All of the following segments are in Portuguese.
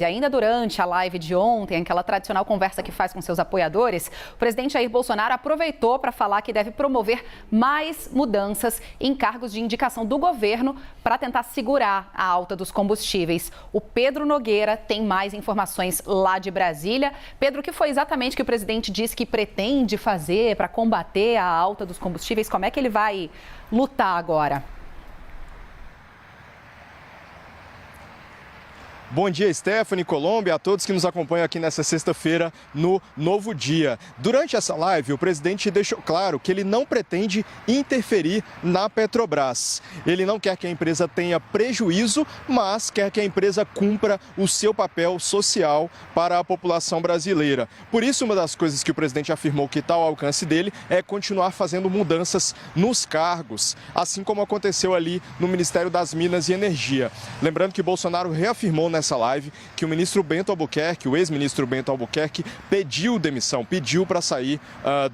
E ainda durante a live de ontem, aquela tradicional conversa que faz com seus apoiadores, o presidente Jair Bolsonaro aproveitou para falar que deve promover mais mudanças em cargos de indicação do governo para tentar segurar a alta dos combustíveis. O Pedro Nogueira tem mais informações lá de Brasília. Pedro, o que foi exatamente que o presidente disse que pretende fazer para combater a alta dos combustíveis? Como é que ele vai lutar agora? Bom dia, Stephanie, Colômbia, a todos que nos acompanham aqui nessa sexta-feira no Novo Dia. Durante essa live, o presidente deixou claro que ele não pretende interferir na Petrobras. Ele não quer que a empresa tenha prejuízo, mas quer que a empresa cumpra o seu papel social para a população brasileira. Por isso, uma das coisas que o presidente afirmou que está ao alcance dele é continuar fazendo mudanças nos cargos, assim como aconteceu ali no Ministério das Minas e Energia. Lembrando que Bolsonaro reafirmou nessa live que o ministro Bento Albuquerque, o ex-ministro Bento Albuquerque, pediu demissão, pediu para sair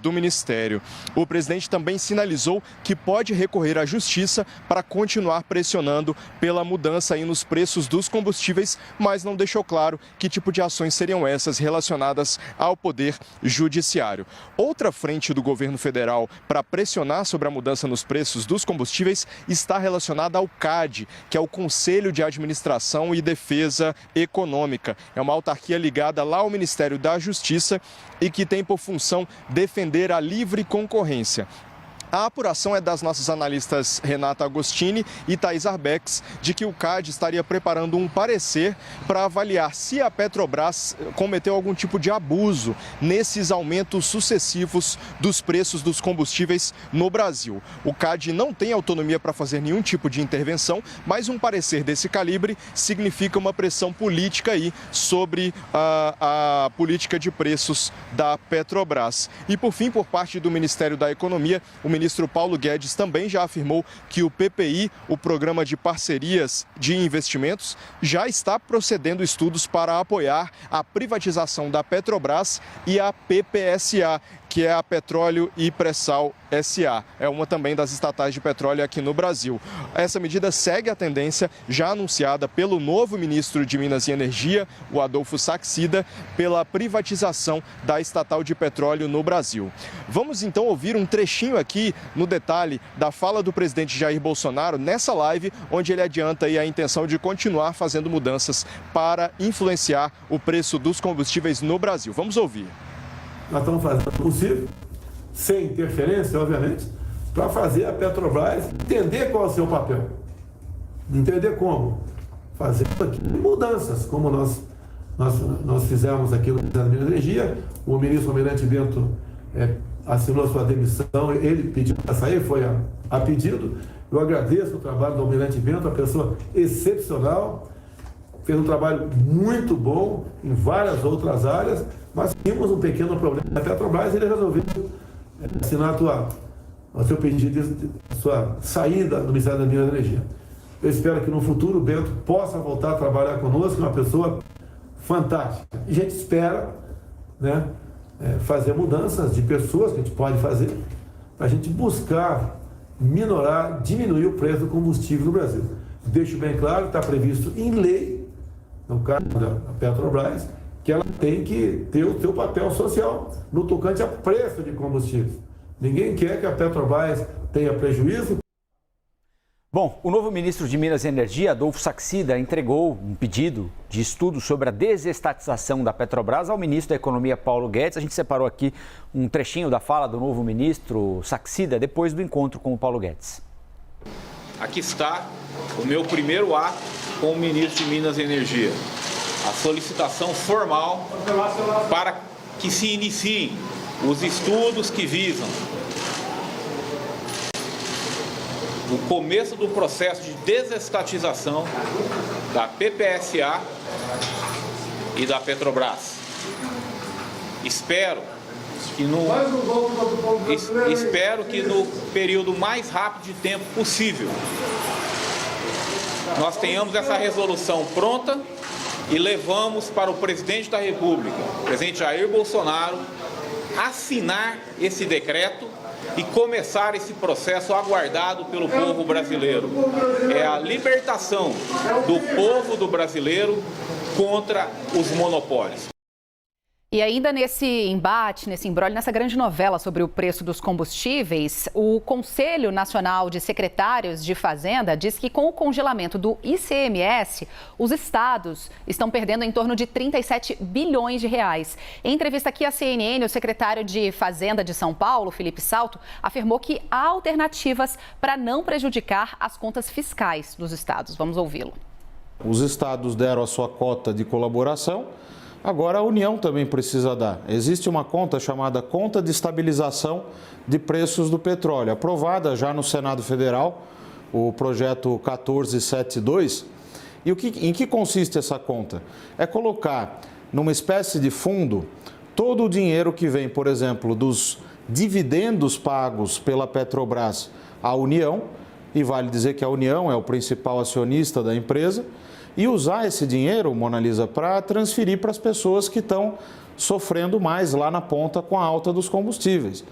do ministério. O presidente também sinalizou que pode recorrer à justiça para continuar pressionando pela mudança aí nos preços dos combustíveis, mas não deixou claro que tipo de ações seriam essas relacionadas ao poder judiciário. Outra frente do governo federal para pressionar sobre a mudança nos preços dos combustíveis está relacionada ao CAD, que é o Conselho de Administração e Defesa Econômica. É uma autarquia ligada lá ao Ministério da Justiça e que tem por função defender a livre concorrência. A apuração é das nossas analistas Renata Agostini e Thaís Arbex, de que o CAD estaria preparando um parecer para avaliar se a Petrobras cometeu algum tipo de abuso nesses aumentos sucessivos dos preços dos combustíveis no Brasil. O CAD não tem autonomia para fazer nenhum tipo de intervenção, mas um parecer desse calibre significa uma pressão política aí sobre a política de preços da Petrobras. E por fim, por parte do Ministério da Economia, o ministro Paulo Guedes também já afirmou que o PPI, o Programa de Parcerias de Investimentos, já está procedendo estudos para apoiar a privatização da Petrobras e a PPSA, que é a Petróleo e Pré-Sal SA. É uma também das estatais de petróleo aqui no Brasil. Essa medida segue a tendência já anunciada pelo novo ministro de Minas e Energia, o Adolfo Saxida, pela privatização da estatal de petróleo no Brasil. Vamos então ouvir um trechinho aqui no detalhe da fala do presidente Jair Bolsonaro nessa live, onde ele adianta aí a intenção de continuar fazendo mudanças para influenciar o preço dos combustíveis no Brasil. Vamos ouvir. Nós estamos fazendo o possível, sem interferência, obviamente, para fazer a Petrobras entender qual é o seu papel. Entender como. Fazer aqui mudanças, como nós fizemos aqui no Ministério da Energia. O ministro Almirante Bento assinou sua demissão, ele pediu para sair, foi a pedido. Eu agradeço o trabalho do Almirante Bento, uma pessoa excepcional, fez um trabalho muito bom em várias outras áreas, mas tínhamos um pequeno problema na Petrobras e ele resolveu assinar o seu pedido de sua saída do Ministério da Minas e Energia. Eu espero que no futuro o Bento possa voltar a trabalhar conosco, uma pessoa fantástica. E a gente espera, né, fazer mudanças de pessoas que a gente pode fazer para a gente buscar minorar, diminuir o preço do combustível no Brasil. Deixo bem claro, está previsto em lei, no caso da Petrobras, que ela tem que ter o seu papel social no tocante a preço de combustível. Ninguém quer que a Petrobras tenha prejuízo. Bom, o novo ministro de Minas e Energia, Adolfo Saxida, entregou um pedido de estudo sobre a desestatização da Petrobras ao ministro da Economia, Paulo Guedes. A gente separou aqui um trechinho da fala do novo ministro Saxida depois do encontro com o Paulo Guedes. Aqui está o meu primeiro ato com o ministro de Minas e Energia. A solicitação formal para que se iniciem os estudos que visam o começo do processo de desestatização da PPSA e da Petrobras. Espero que no período mais rápido de tempo possível nós tenhamos essa resolução pronta e levamos para o presidente da República, o presidente Jair Bolsonaro, assinar esse decreto e começar esse processo aguardado pelo povo brasileiro. É a libertação do povo do brasileiro contra os monopólios. E ainda nesse embate, nesse imbróglio, nessa grande novela sobre o preço dos combustíveis, o Conselho Nacional de Secretários de Fazenda diz que com o congelamento do ICMS, os estados estão perdendo em torno de 37 bilhões de reais. Em entrevista aqui à CNN, o secretário de Fazenda de São Paulo, Felipe Salto, afirmou que há alternativas para não prejudicar as contas fiscais dos estados. Vamos ouvi-lo. Os estados deram a sua cota de colaboração. Agora a União também precisa dar. Existe uma conta chamada Conta de Estabilização de Preços do Petróleo, aprovada já no Senado Federal, o projeto 1472. E em que consiste essa conta? É colocar numa espécie de fundo todo o dinheiro que vem, por exemplo, dos dividendos pagos pela Petrobras à União, e vale dizer que a União é o principal acionista da empresa, e usar esse dinheiro, Mona Lisa, para transferir para as pessoas que estão sofrendo mais lá na ponta com a alta dos combustíveis.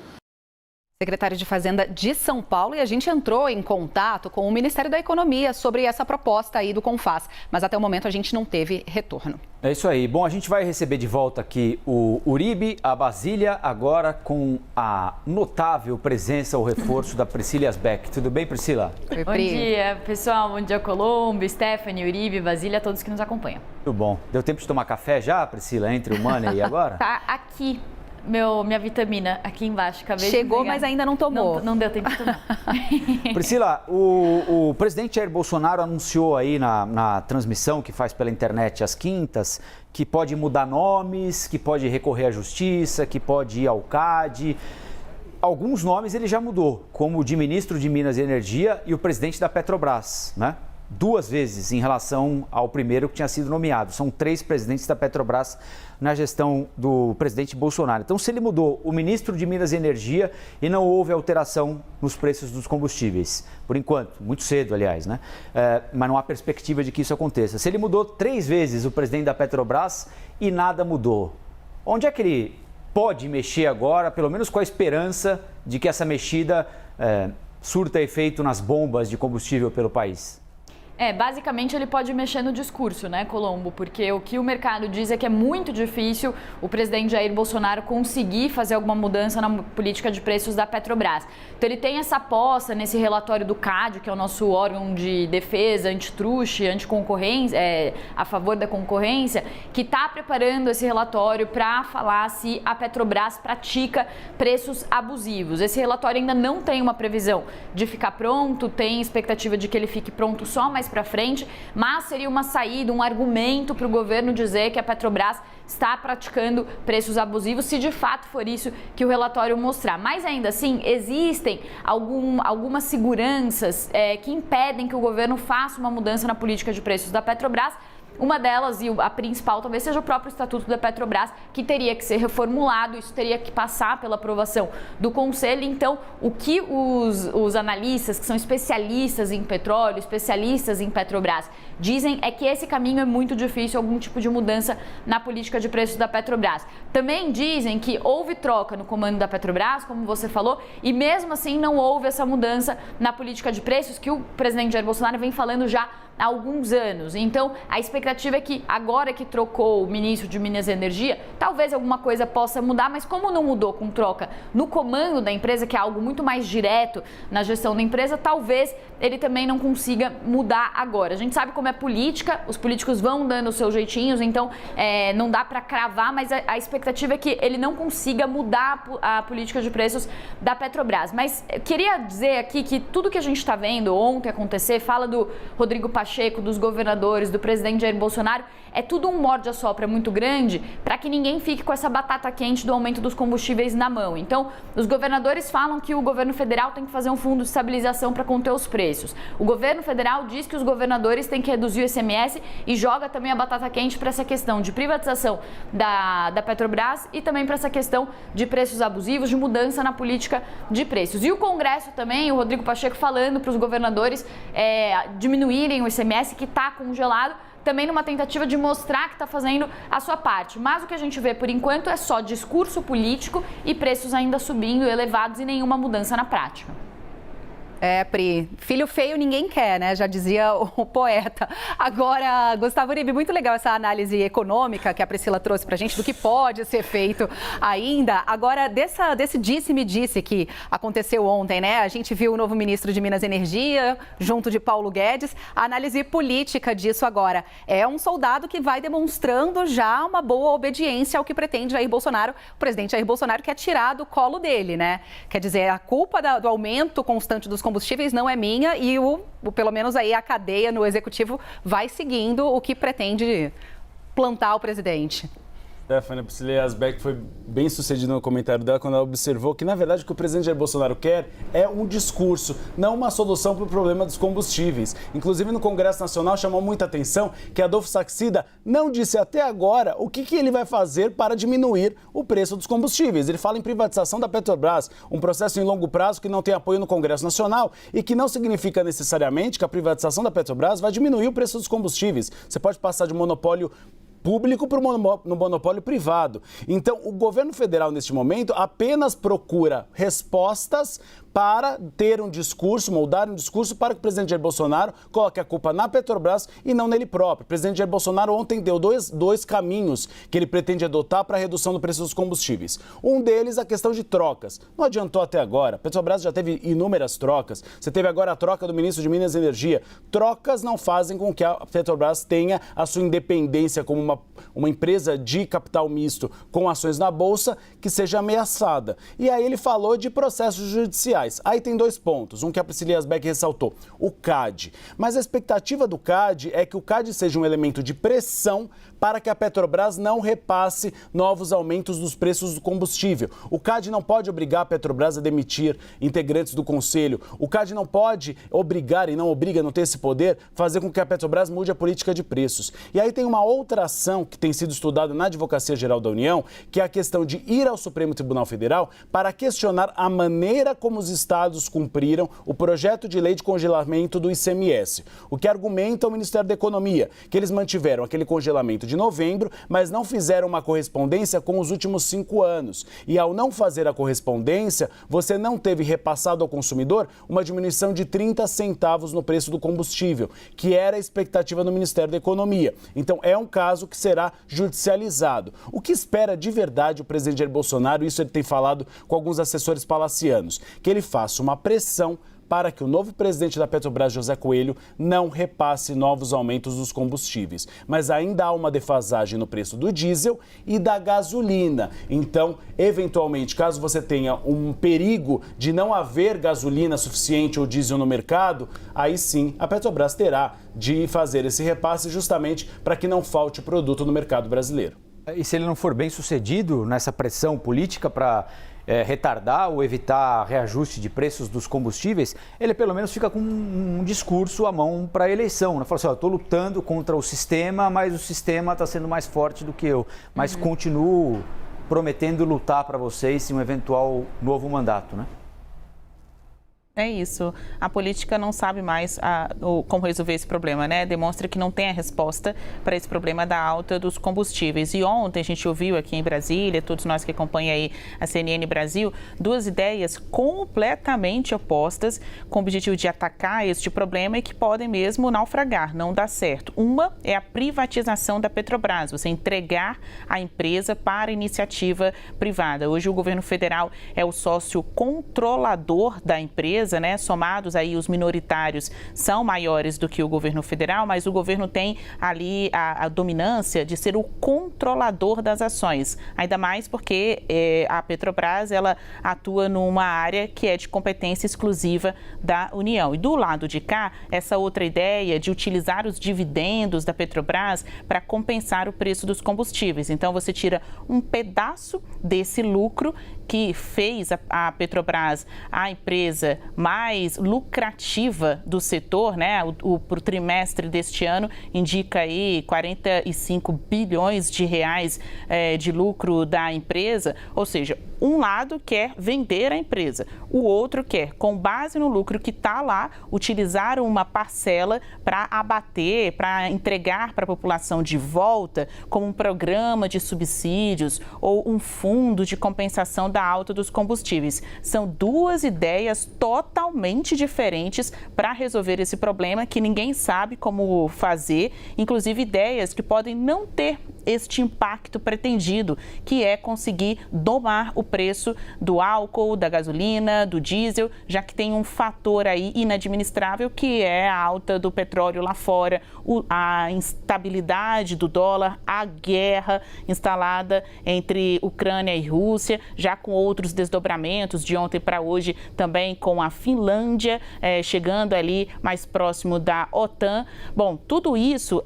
Secretário de Fazenda de São Paulo, e a gente entrou em contato com o Ministério da Economia sobre essa proposta aí do CONFAZ, mas até o momento a gente não teve retorno. É isso aí. Bom, a gente vai receber de volta aqui o Uribe, a Basília, agora com a notável presença, o reforço da Priscila Asbeck. Tudo bem, Priscila? Oi, Bom dia, pessoal. Bom dia, Colombo, Stephanie, Uribe, Basília, todos que nos acompanham. Tudo bom. Deu tempo de tomar café já, Priscila, entre o Money e agora? Tá aqui. Minha vitamina aqui embaixo. Chegou, mas ainda não tomou. Não deu tempo de tomar. Priscila, o presidente Jair Bolsonaro anunciou aí na transmissão que faz pela internet às quintas que pode mudar nomes, que pode recorrer à justiça, que pode ir ao CAD. Alguns nomes ele já mudou, como o de ministro de Minas e Energia e o presidente da Petrobras, né? 2 vezes em relação ao primeiro que tinha sido nomeado. São 3 presidentes da Petrobras na gestão do presidente Bolsonaro. Então, se ele mudou o ministro de Minas e Energia e não houve alteração nos preços dos combustíveis, por enquanto, muito cedo, aliás, né? Mas não há perspectiva de que isso aconteça. Se ele mudou 3 vezes o presidente da Petrobras e nada mudou, onde é que ele pode mexer agora, pelo menos com a esperança de que essa mexida surta efeito nas bombas de combustível pelo país? Basicamente ele pode mexer no discurso, né, Colombo? Porque o que o mercado diz é que é muito difícil o presidente Jair Bolsonaro conseguir fazer alguma mudança na política de preços da Petrobras. Então ele tem essa aposta nesse relatório do CAD, que é o nosso órgão de defesa antitruste, anticoncorrência, a favor da concorrência, que está preparando esse relatório para falar se a Petrobras pratica preços abusivos. Esse relatório ainda não tem uma previsão de ficar pronto, tem expectativa de que ele fique pronto só mais para frente, mas seria uma saída, um argumento para o governo dizer que a Petrobras está praticando preços abusivos, se de fato for isso que o relatório mostrar. Mas ainda assim, existem algumas seguranças que impedem que o governo faça uma mudança na política de preços da Petrobras. Uma delas, e a principal, talvez seja o próprio Estatuto da Petrobras, que teria que ser reformulado, isso teria que passar pela aprovação do Conselho. Então, o que os analistas, que são especialistas em petróleo, especialistas em Petrobras, dizem é que esse caminho é muito difícil, algum tipo de mudança na política de preços da Petrobras. Também dizem que houve troca no comando da Petrobras, como você falou, e mesmo assim não houve essa mudança na política de preços que o presidente Jair Bolsonaro vem falando já há alguns anos. Então, a expectativa é que agora que trocou o ministro de Minas e Energia, talvez alguma coisa possa mudar, mas como não mudou com troca no comando da empresa, que é algo muito mais direto na gestão da empresa, talvez ele também não consiga mudar agora. A gente sabe como é política, os políticos vão dando os seus jeitinhos, então não dá para cravar, mas a expectativa é que ele não consiga mudar a política de preços da Petrobras. Mas eu queria dizer aqui que tudo que a gente está vendo ontem acontecer, fala do Rodrigo Pacheco, dos governadores, do presidente Jair Bolsonaro, é tudo um morde-a-sopra muito grande para que ninguém fique com essa batata quente do aumento dos combustíveis na mão. Então, os governadores falam que o governo federal tem que fazer um fundo de estabilização para conter os preços. O governo federal diz que os governadores têm que reduzir o ICMS e joga também a batata quente para essa questão de privatização da Petrobras e também para essa questão de preços abusivos, de mudança na política de preços. E o Congresso também, o Rodrigo Pacheco falando para os governadores diminuírem o ICMS que está congelado, também numa tentativa de mostrar que está fazendo a sua parte. Mas o que a gente vê por enquanto é só discurso político e preços ainda subindo, elevados e nenhuma mudança na prática. Pri, filho feio ninguém quer, né? Já dizia o poeta. Agora, Gustavo Uribe, muito legal essa análise econômica que a Priscila trouxe pra gente do que pode ser feito ainda. Agora, desse disse-me-disse que aconteceu ontem, né? A gente viu o novo ministro de Minas e Energia junto de Paulo Guedes. A análise política disso agora é um soldado que vai demonstrando já uma boa obediência ao que pretende Jair Bolsonaro. O presidente Jair Bolsonaro quer tirar do colo dele, né? Quer dizer, a culpa do aumento constante dos combustíveis não é minha e pelo menos aí a cadeia no executivo vai seguindo o que pretende plantar o presidente. Stephanie, a Priscila Yazbek foi bem sucedida no comentário dela quando ela observou que, na verdade, o que o presidente Jair Bolsonaro quer é um discurso, não uma solução para o problema dos combustíveis. Inclusive, no Congresso Nacional chamou muita atenção que Adolfo Saxida não disse até agora o que ele vai fazer para diminuir o preço dos combustíveis. Ele fala em privatização da Petrobras, um processo em longo prazo que não tem apoio no Congresso Nacional e que não significa necessariamente que a privatização da Petrobras vai diminuir o preço dos combustíveis. Você pode passar de monopólio público para no monopólio privado. Então, o governo federal, neste momento, apenas procura respostas para ter um discurso, moldar um discurso para que o presidente Jair Bolsonaro coloque a culpa na Petrobras e não nele próprio. O presidente Jair Bolsonaro ontem deu dois caminhos que ele pretende adotar para a redução do preço dos combustíveis. Um deles, a questão de trocas. Não adiantou até agora. A Petrobras já teve inúmeras trocas. Você teve agora a troca do ministro de Minas e Energia. Trocas não fazem com que a Petrobras tenha a sua independência como uma empresa de capital misto com ações na Bolsa que seja ameaçada. E aí ele falou de processos judiciais. Aí tem 2 pontos, um que a Priscila Yazbek ressaltou, o CAD. Mas a expectativa do CAD é que o CAD seja um elemento de pressão para que a Petrobras não repasse novos aumentos dos preços do combustível. O CAD não pode obrigar a Petrobras a demitir integrantes do conselho. O CAD não pode obrigar, e não obriga, não tem esse poder, fazer com que a Petrobras mude a política de preços. E aí tem uma outra ação que tem sido estudada na Advocacia Geral da União, que é a questão de ir ao Supremo Tribunal Federal para questionar a maneira como os estados cumpriram o projeto de lei de congelamento do ICMS. O que argumenta o Ministério da Economia, que eles mantiveram aquele congelamento de novembro, mas não fizeram uma correspondência com os últimos 5 anos. E ao não fazer a correspondência, você não teve repassado ao consumidor uma diminuição de 30 centavos no preço do combustível, que era a expectativa do Ministério da Economia. Então é um caso que será judicializado. O que espera de verdade o presidente Jair Bolsonaro, isso ele tem falado com alguns assessores palacianos, que ele faça uma pressão para que o novo presidente da Petrobras, José Coelho, não repasse novos aumentos dos combustíveis. Mas ainda há uma defasagem no preço do diesel e da gasolina. Então, eventualmente, caso você tenha um perigo de não haver gasolina suficiente ou diesel no mercado, aí sim a Petrobras terá de fazer esse repasse justamente para que não falte produto no mercado brasileiro. E se ele não for bem sucedido nessa pressão política para retardar ou evitar reajuste de preços dos combustíveis, ele pelo menos fica com um discurso à mão para a eleição. Fala assim, estou lutando contra o sistema, mas o sistema está sendo mais forte do que eu. Mas continuo prometendo lutar para vocês em um eventual novo mandato, né? É isso. A política não sabe mais como resolver esse problema, né? Demonstra que não tem a resposta para esse problema da alta dos combustíveis. E ontem a gente ouviu aqui em Brasília, todos nós que acompanham aí a CNN Brasil, 2 ideias completamente opostas com o objetivo de atacar este problema e que podem mesmo naufragar, não dar certo. Uma é a privatização da Petrobras, você entregar a empresa para iniciativa privada. Hoje o governo federal é o sócio controlador da empresa, né? Somados aí os minoritários são maiores do que o governo federal, mas o governo tem ali a dominância de ser o controlador das ações, ainda mais porque a Petrobras ela atua numa área que é de competência exclusiva da União. E do lado de cá, essa outra ideia de utilizar os dividendos da Petrobras para compensar o preço dos combustíveis. Então você tira um pedaço desse lucro que fez a Petrobras a empresa mais lucrativa do setor, né? Para o trimestre deste ano indica aí 45 bilhões de reais de lucro da empresa, ou seja, Um lado quer vender a empresa, o outro quer, com base no lucro que está lá, utilizar uma parcela para abater, para entregar para a população de volta como um programa de subsídios ou um fundo de compensação da alta dos combustíveis. São duas ideias totalmente diferentes para resolver esse problema que ninguém sabe como fazer, inclusive ideias que podem não ter este impacto pretendido, que é conseguir domar o preço do álcool, da gasolina, do diesel, já que tem um fator aí inadministrável que é a alta do petróleo lá fora, a instabilidade do dólar, a guerra instalada entre Ucrânia e Rússia, já com outros desdobramentos de ontem para hoje, também com a Finlândia chegando ali mais próximo da OTAN. Bom, tudo isso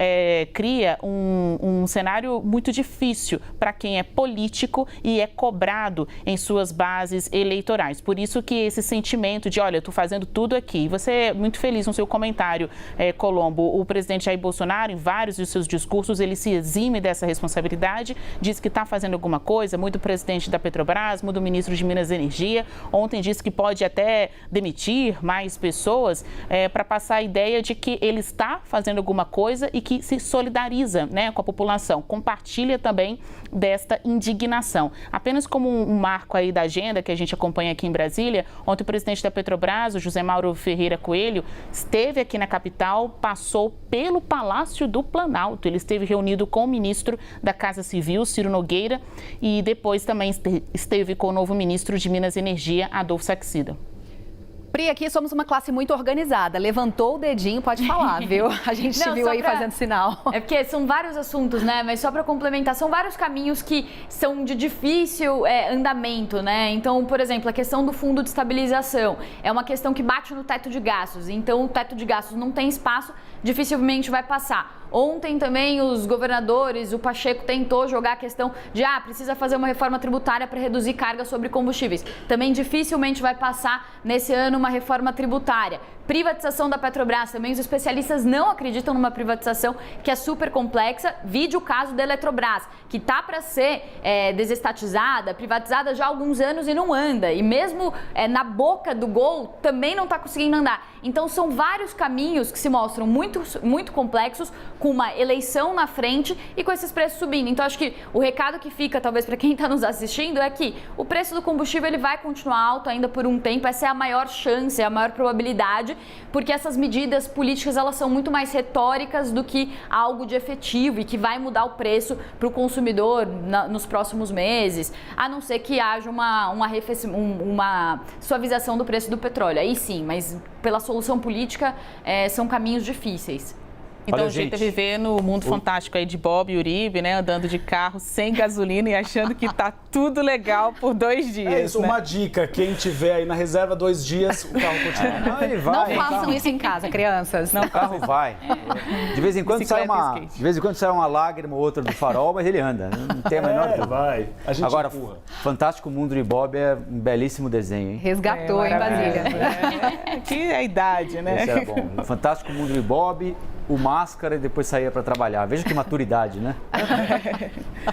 cria um cenário muito difícil para quem é político e é cobrado em suas bases eleitorais. Por isso que esse sentimento de, olha, eu estou fazendo tudo aqui. Você é muito feliz no seu comentário, Colombo. O presidente Jair Bolsonaro, em vários de seus discursos, ele se exime dessa responsabilidade, diz que está fazendo alguma coisa, muda o presidente da Petrobras, muda o ministro de Minas e Energia. Ontem disse que pode até demitir mais pessoas para passar a ideia de que ele está fazendo alguma coisa e que se solidariza, né, com a população, compartilha também desta indignação. Apenas como um marco aí da agenda que a gente acompanha aqui em Brasília, ontem o presidente da Petrobras, o José Mauro Ferreira Coelho, esteve aqui na capital, passou pelo Palácio do Planalto. Ele esteve reunido com o ministro da Casa Civil, Ciro Nogueira, e depois também esteve com o novo ministro de Minas e Energia, Adolfo Saxida. Pri, aqui somos uma classe muito organizada. Levantou o dedinho, pode falar, viu? A gente te viu aí fazendo sinal. É porque são vários assuntos, né? Mas só para complementar, são vários caminhos que são de difícil andamento, né? Então, por exemplo, a questão do fundo de estabilização é uma questão que bate no teto de gastos. Então, o teto de gastos não tem espaço, dificilmente vai passar. Ontem também os governadores, o Pacheco tentou jogar a questão de precisa fazer uma reforma tributária para reduzir carga sobre combustíveis. Também dificilmente vai passar nesse ano uma reforma tributária. Privatização da Petrobras, também os especialistas não acreditam numa privatização que é super complexa. Vide o caso da Eletrobras, que está para ser desestatizada, privatizada já há alguns anos e não anda. E mesmo na boca do gol também não está conseguindo andar. Então são vários caminhos que se mostram muito, muito complexos, com uma eleição na frente e com esses preços subindo. Então acho que o recado que fica, talvez, para quem está nos assistindo, é que o preço do combustível ele vai continuar alto ainda por um tempo. Essa é a maior chance, é a maior probabilidade, porque essas medidas políticas elas são muito mais retóricas do que algo de efetivo e que vai mudar o preço para o consumidor nos próximos meses, a não ser que haja uma suavização do preço do petróleo. Aí sim, mas pela solução política são caminhos difíceis. Então, o jeito é viver no mundo fantástico aí de Bob e Uribe, né? Andando de carro sem gasolina e achando que tá tudo legal por 2 dias. É isso, né? uma dica. Quem tiver aí na reserva 2 dias, o carro continua. Não façam isso em casa, crianças. Não, o carro vai. De vez em quando sai uma lágrima ou outra do farol, mas ele anda. Não tem a menor dúvida. Vai. A gente Agora, empurra. Fantástico Mundo de Bob é um belíssimo desenho, hein? Resgatou, hein, Basília? Que é a idade, né? Esse era bom. Fantástico Mundo de Bob, o Máscara e depois saía para trabalhar. Veja que maturidade, né?